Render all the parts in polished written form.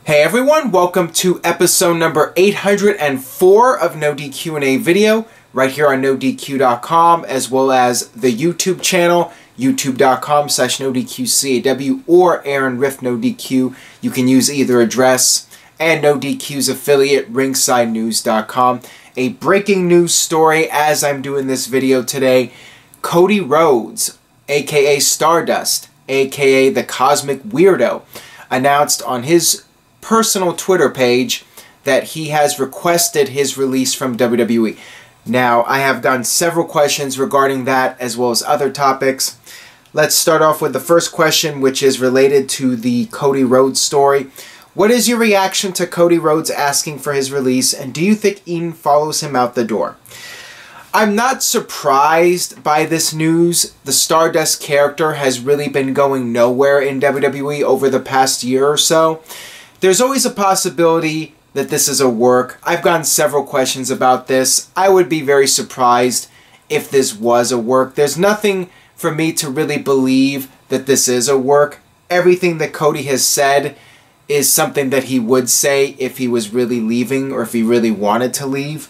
Hey everyone, welcome to episode number 804 of NoDQ&A video, right here on NoDQ.com, as well as the YouTube channel, youtube.com/NoDQCAW or Aaron Riff NoDQ. You can use either address, and NoDQ's affiliate, ringsidenews.com. A breaking news story as I'm doing this video today. Cody Rhodes, aka Stardust, aka the Cosmic Weirdo, announced on his personal Twitter page that he has requested his release from WWE. Now, I have done several questions regarding that as well as other topics. Let's start off with the first question, which is related to the Cody Rhodes story. What is your reaction to Cody Rhodes asking for his release, and do you think Ian follows him out the door? I'm not surprised by this news. The Stardust character has really been going nowhere in WWE over the past year or so. There's always a possibility that this is a work. I've gotten several questions about this. I would be very surprised if this was a work. There's nothing for me to really believe that this is a work. Everything that Cody has said is something that he would say if he was really leaving or if he really wanted to leave.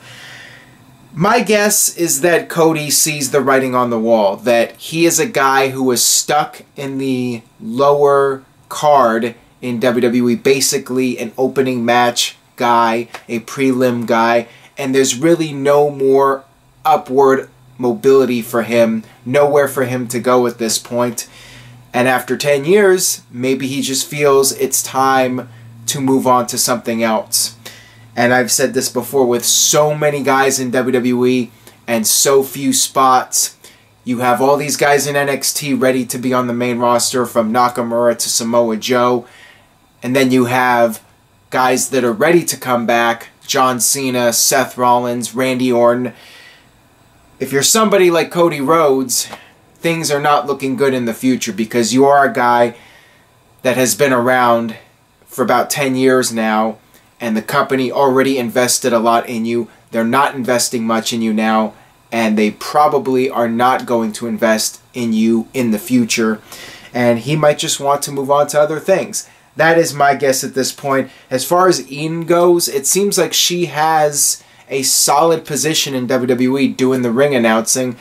My guess is that Cody sees the writing on the wall, that he is a guy who was stuck in the lower card in WWE, basically an opening match guy, a prelim guy, and there's really no more upward mobility for him, nowhere for him to go at this point. And after 10 years, maybe he just feels it's time to move on to something else. And I've said this before, with so many guys in WWE and so few spots, you have all these guys in NXT ready to be on the main roster, from Nakamura to Samoa Joe. And then you have guys that are ready to come back, John Cena, Seth Rollins, Randy Orton. If you're somebody like Cody Rhodes, things are not looking good in the future, because you are a guy that has been around for about 10 years now, and the company already invested a lot in you. They're not investing much in you now, and they probably are not going to invest in you in the future. And he might just want to move on to other things. That is my guess at this point. As far as Ian goes, it seems like she has a solid position in WWE doing the ring announcing.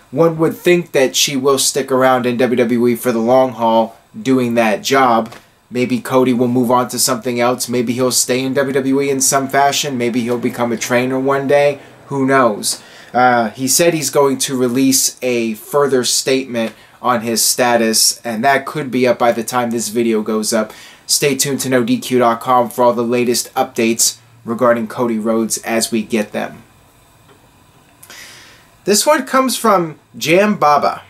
One would think that she will stick around in WWE for the long haul doing that job. Maybe Cody will move on to something else. Maybe he'll stay in WWE in some fashion. Maybe he'll become a trainer one day. Who knows? He said he's going to release a further statement on his status, and that could be up by the time this video goes up. Stay tuned to NoDQ.com for all the latest updates regarding Cody Rhodes as we get them. This one comes from Jam Baba.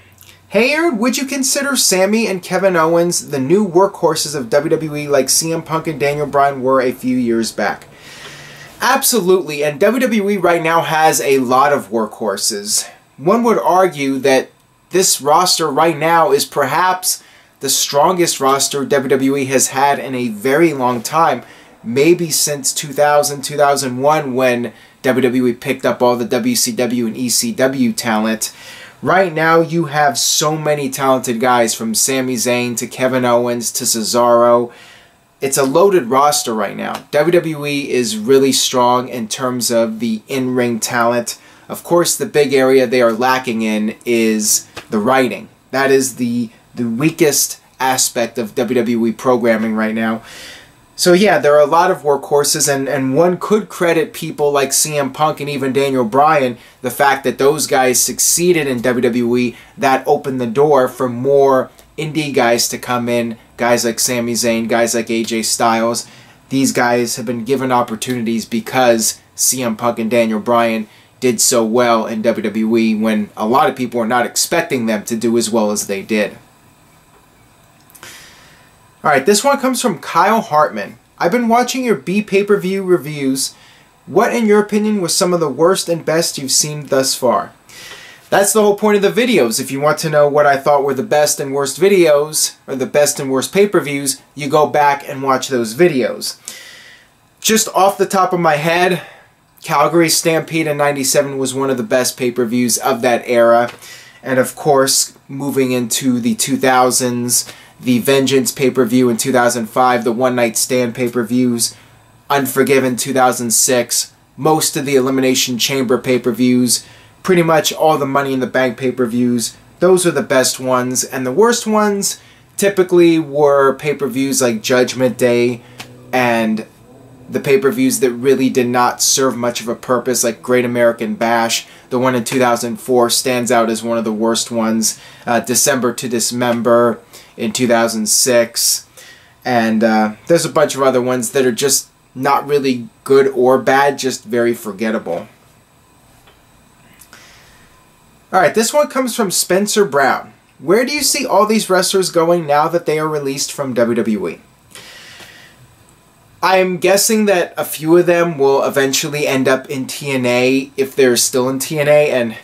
Hey Aaron, would you consider Sami and Kevin Owens the new workhorses of WWE like CM Punk and Daniel Bryan were a few years back? Absolutely, and WWE right now has a lot of workhorses. One would argue that this roster right now is perhaps the strongest roster WWE has had in a very long time, maybe since 2000, 2001, when WWE picked up all the WCW and ECW talent. Right now you have so many talented guys, from Sami Zayn to Kevin Owens to Cesaro. It's a loaded roster right now. WWE is really strong in terms of the in-ring talent. Of course, the big area they are lacking in is the writing. That is the weakest aspect of WWE programming right now. So yeah, there are a lot of workhorses, and one could credit people like CM Punk and even Daniel Bryan, the fact that those guys succeeded in WWE. That opened the door for more indie guys to come in, guys like Sami Zayn, guys like AJ Styles. These guys have been given opportunities because CM Punk and Daniel Bryan did so well in WWE when a lot of people were not expecting them to do as well as they did. Alright, this one comes from Kyle Hartman. I've been watching your B pay-per-view reviews. What, in your opinion, was some of the worst and best you've seen thus far? That's the whole point of the videos. If you want to know what I thought were the best and worst videos, or the best and worst pay-per-views, you go back and watch those videos. Just off the top of my head, Calgary Stampede in '97 was one of the best pay-per-views of that era. And of course, moving into the 2000s, the Vengeance pay-per-view in 2005, the One Night Stand pay-per-views, Unforgiven 2006, most of the Elimination Chamber pay-per-views, pretty much all the Money in the Bank pay-per-views. Those are the best ones, and the worst ones typically were pay-per-views like Judgment Day and the pay-per-views that really did not serve much of a purpose, like Great American Bash. The one in 2004 stands out as one of the worst ones. December to Dismember in 2006. And there's a bunch of other ones that are just not really good or bad, just very forgettable. Alright, this one comes from Spencer Brown. Where do you see all these wrestlers going now that they are released from WWE? I'm guessing that a few of them will eventually end up in TNA if they're still in TNA, and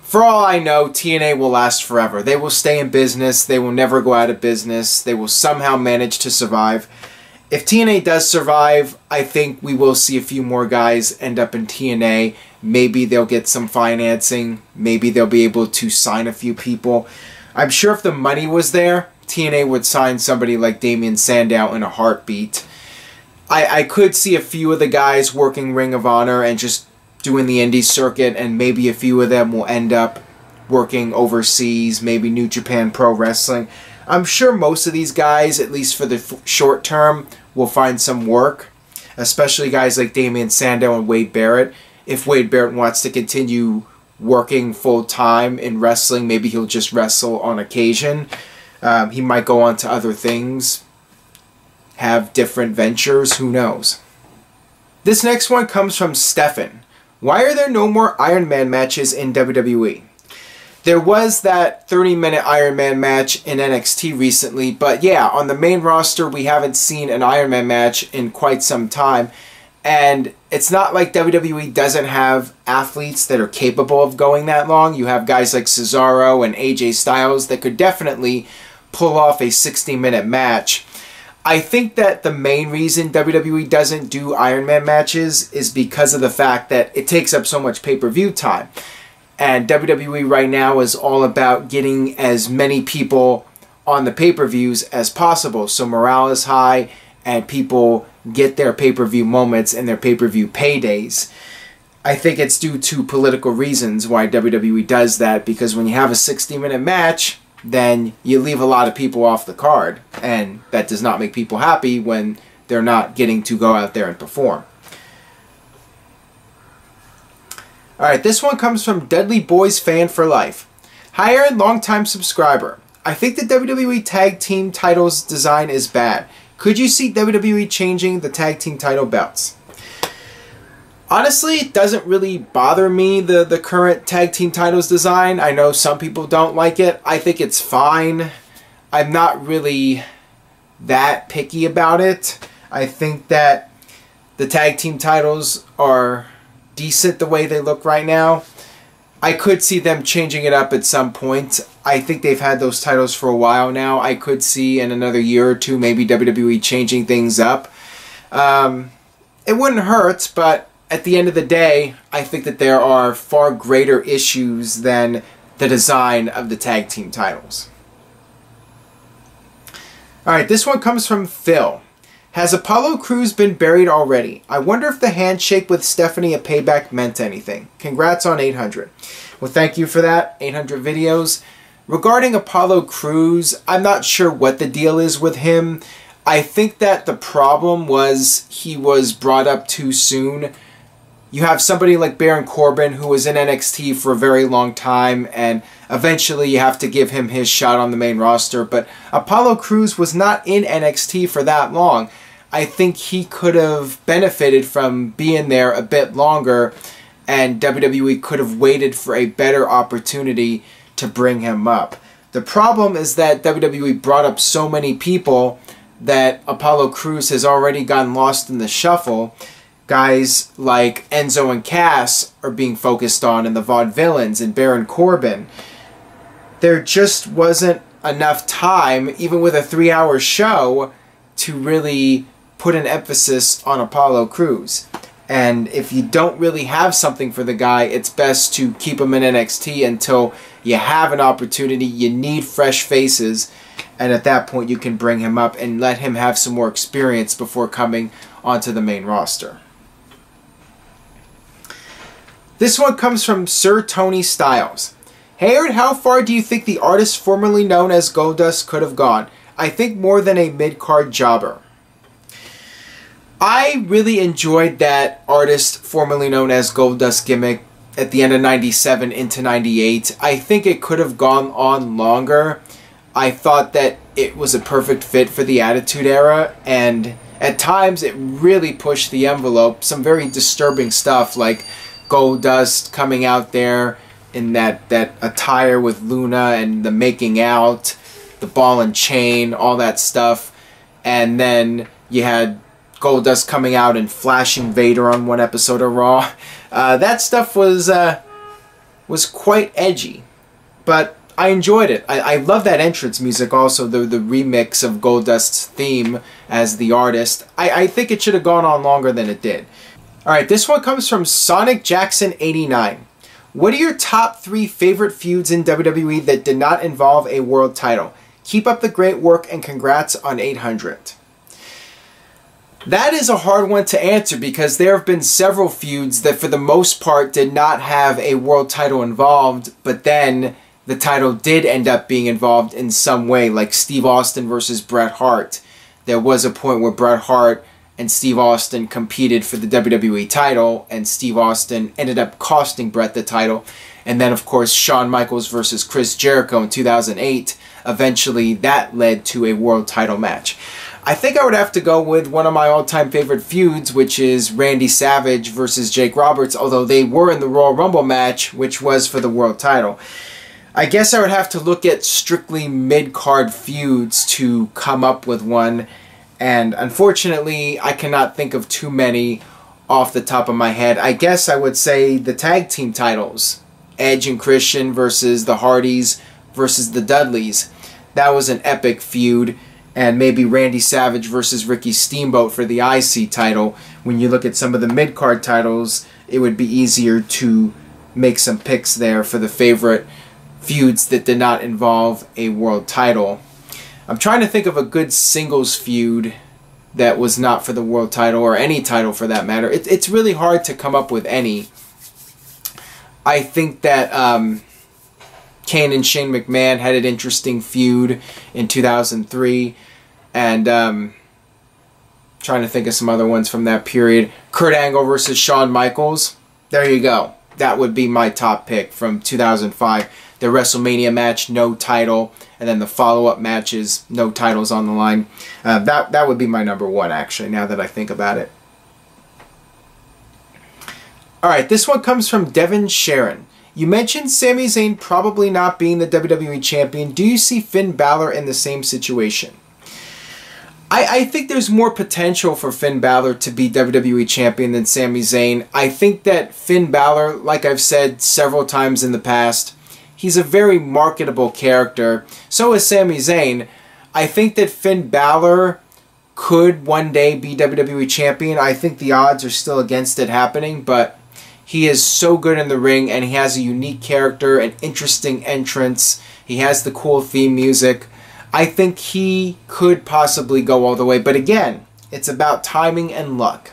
for all I know, TNA will last forever. They will stay in business. They will never go out of business. They will somehow manage to survive. If TNA does survive, I think we will see a few more guys end up in TNA. Maybe they'll get some financing. Maybe they'll be able to sign a few people. I'm sure if the money was there, TNA would sign somebody like Damien Sandow in a heartbeat. I could see a few of the guys working Ring of Honor and just doing the indie circuit, and maybe a few of them will end up working overseas, maybe New Japan Pro Wrestling. I'm sure most of these guys, at least for the short term, will find some work, especially guys like Damien Sandow and Wade Barrett. If Wade Barrett wants to continue working full-time in wrestling, maybe he'll just wrestle on occasion. He might go on to other things, have different ventures, who knows. This next one comes from Stefan. Why are there no more Iron Man matches in WWE? There was that 30-minute Iron Man match in NXT recently, but yeah, on the main roster we haven't seen an Iron Man match in quite some time. And it's not like WWE doesn't have athletes that are capable of going that long. You have guys like Cesaro and AJ Styles that could definitely pull off a 60-minute match. I think that the main reason WWE doesn't do Iron Man matches is because of the fact that it takes up so much pay-per-view time. And WWE right now is all about getting as many people on the pay-per-views as possible, so morale is high and people get their pay-per-view moments and their pay-per-view paydays. I think it's due to political reasons why WWE does that, because when you have a 60-minute match, then you leave a lot of people off the card, and that does not make people happy when they're not getting to go out there and perform. Alright, this one comes from Dudley Boys Fan for Life. Hi Aaron, long-time subscriber. I think the WWE Tag Team titles design is bad. Could you see WWE changing the Tag Team title belts? Honestly, it doesn't really bother me, the current Tag Team titles design. I know some people don't like it. I think it's fine. I'm not really that picky about it. I think that the Tag Team titles are decent the way they look right now. I could see them changing it up at some point. I think they've had those titles for a while now. I could see in another year or two maybe WWE changing things up. It wouldn't hurt, but at the end of the day, I think that there are far greater issues than the design of the Tag Team titles. Alright, this one comes from Phil. Has Apollo Crews been buried already? I wonder if the handshake with Stephanie at Payback meant anything. Congrats on 800. Well, thank you for that. 800 videos. Regarding Apollo Crews, I'm not sure what the deal is with him. I think that the problem was he was brought up too soon. You have somebody like Baron Corbin who was in NXT for a very long time, and eventually you have to give him his shot on the main roster. But Apollo Crews was not in NXT for that long. I think he could have benefited from being there a bit longer, and WWE could have waited for a better opportunity to bring him up. The problem is that WWE brought up so many people that Apollo Crews has already gotten lost in the shuffle. Guys like Enzo and Cass are being focused on, and the Vaudevillains and Baron Corbin. There just wasn't enough time, even with a 3-hour show, to really put an emphasis on Apollo Crews. And if you don't really have something for the guy, it's best to keep him in NXT until you have an opportunity. You need fresh faces. and at that point you can bring him up and let him have some more experience before coming onto the main roster. This one comes from Sir Tony Styles. Hey Aaron, how far do you think the artist formerly known as Goldust could have gone? I think more than a mid-card jobber. I really enjoyed that artist formerly known as Goldust gimmick at the end of 97 into 98. I think it could have gone on longer. I thought that it was a perfect fit for the Attitude Era, and at times it really pushed the envelope. Some very disturbing stuff like Goldust coming out there in that attire with Luna and the making out, the ball and chain, all that stuff. And then you had Goldust coming out and flashing Vader on one episode of Raw. That stuff was quite edgy, but I enjoyed it. I love that entrance music also, the remix of Goldust's theme as the artist. I think it should have gone on longer than it did. Alright, this one comes from Sonic Jackson 89. What are your top 3 favorite feuds in WWE that did not involve a world title? Keep up the great work and congrats on 800. That is a hard one to answer because there have been several feuds that for the most part did not have a world title involved, but then the title did end up being involved in some way, like Steve Austin versus Bret Hart. There was a point where Bret Hart and Steve Austin competed for the WWE title, and Steve Austin ended up costing Bret the title. And then, of course, Shawn Michaels versus Chris Jericho in 2008. Eventually, that led to a world title match. I think I would have to go with one of my all-time favorite feuds, which is Randy Savage versus Jake Roberts, although they were in the Royal Rumble match, which was for the world title. I guess I would have to look at strictly mid-card feuds to come up with one, and unfortunately, I cannot think of too many off the top of my head. I guess I would say the tag team titles. Edge and Christian versus the Hardys versus the Dudleys. That was an epic feud. And maybe Randy Savage versus Ricky Steamboat for the IC title. When you look at some of the mid-card titles, it would be easier to make some picks there for the favorite feuds that did not involve a world title. I'm trying to think of a good singles feud that was not for the world title, or any title for that matter. It's really hard to come up with any. I think that Kane and Shane McMahon had an interesting feud in 2003, and trying to think of some other ones from that period. Kurt Angle versus Shawn Michaels. There you go. That would be my top pick from 2005. The WrestleMania match, no title, and then the follow-up matches, no titles on the line. That would be my number one, actually, now that I think about it. Alright, this one comes from Devin Sharon. You mentioned Sami Zayn probably not being the WWE Champion. Do you see Finn Balor in the same situation? I think there's more potential for Finn Balor to be WWE Champion than Sami Zayn. I think that Finn Balor, like I've said several times in the past, he's a very marketable character. So is Sami Zayn. I think that Finn Balor could one day be WWE Champion. I think the odds are still against it happening, but he is so good in the ring, and he has a unique character, an interesting entrance. He has the cool theme music. I think he could possibly go all the way, but again, it's about timing and luck.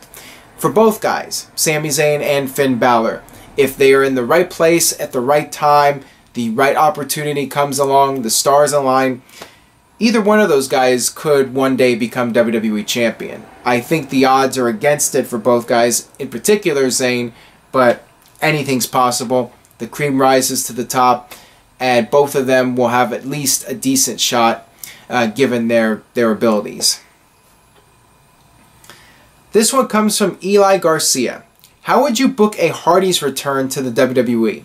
For both guys, Sami Zayn and Finn Balor, if they are in the right place at the right time, the right opportunity comes along, the stars align, either one of those guys could one day become WWE Champion. I think the odds are against it for both guys, in particular Zayn, but anything's possible. The cream rises to the top, and both of them will have at least a decent shot given their abilities. This one comes from Eli Garcia. How would you book a Hardy's return to the WWE?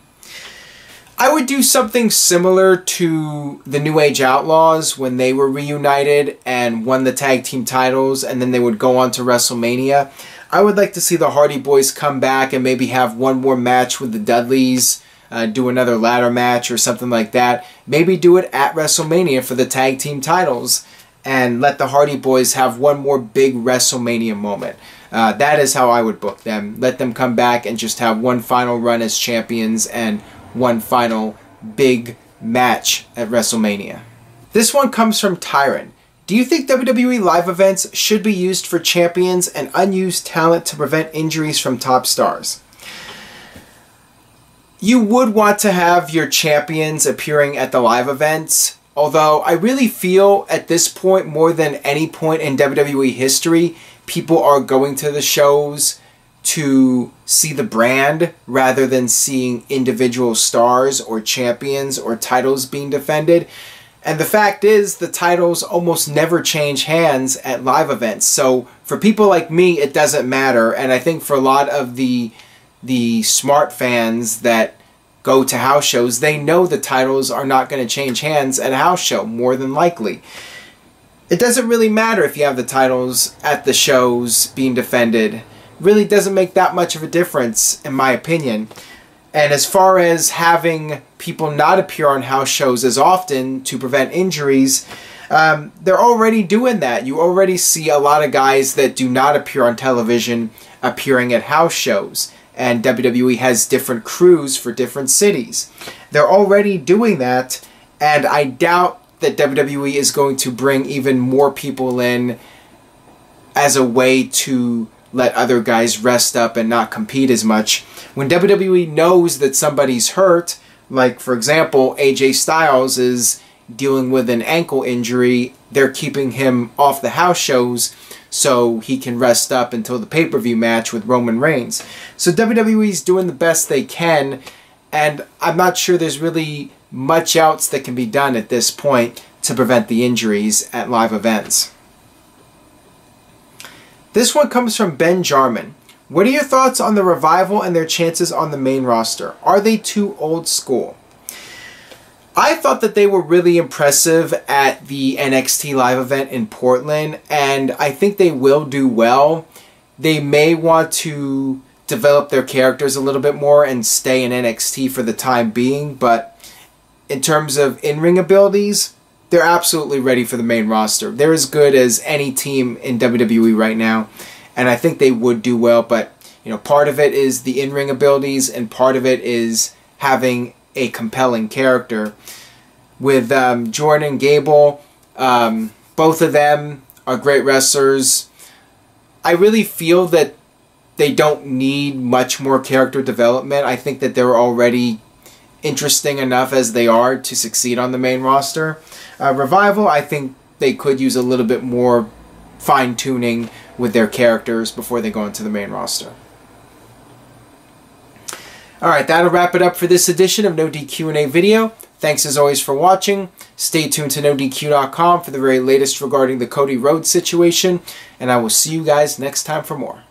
I would do something similar to the New Age Outlaws when they were reunited and won the tag team titles, and then they would go on to WrestleMania. I would like to see the Hardy Boys come back and maybe have one more match with the Dudleys, do another ladder match or something like that. Maybe do it at WrestleMania for the tag team titles and let the Hardy Boys have one more big WrestleMania moment. That is how I would book them. Let them come back and just have one final run as champions and one final big match at WrestleMania. This one comes from Tyron. Do you think WWE live events should be used for champions and unused talent to prevent injuries from top stars? You would want to have your champions appearing at the live events, although I really feel at this point, more than any point in WWE history, people are going to the shows to see the brand rather than seeing individual stars or champions or titles being defended. And the fact is, the titles almost never change hands at live events. So for people like me, it doesn't matter. And I think for a lot of the smart fans that go to house shows, they know the titles are not going to change hands at a house show, more than likely. It doesn't really matter if you have the titles at the shows being defended. Really doesn't make that much of a difference, in my opinion. And as far as having people not appear on house shows as often to prevent injuries, they're already doing that. You already see a lot of guys that do not appear on television appearing at house shows. And WWE has different crews for different cities. They're already doing that, and I doubt that WWE is going to bring even more people in as a way to let other guys rest up and not compete as much. When WWE knows that somebody's hurt, like for example AJ Styles is dealing with an ankle injury, they're keeping him off the house shows so he can rest up until the pay-per-view match with Roman Reigns. So WWE's doing the best they can, and I'm not sure there's really much else that can be done at this point to prevent the injuries at live events. This one comes from Ben Jarman. What are your thoughts on the Revival and their chances on the main roster? Are they too old school? I thought that they were really impressive at the NXT live event in Portland, and I think they will do well. They may want to develop their characters a little bit more and stay in NXT for the time being, but in terms of in-ring abilities, they're absolutely ready for the main roster. They're as good as any team in WWE right now, and I think they would do well, but you know, part of it is the in-ring abilities and part of it is having a compelling character. With Jordan and Gable, both of them are great wrestlers. I really feel that they don't need much more character development. I think that they're already interesting enough as they are to succeed on the main roster. Revival, I think they could use a little bit more fine-tuning with their characters before they go into the main roster. Alright, that'll wrap it up for this edition of NoDQ&A video. Thanks as always for watching. Stay tuned to NoDQ.com for the very latest regarding the Cody Rhodes situation, and I will see you guys next time for more.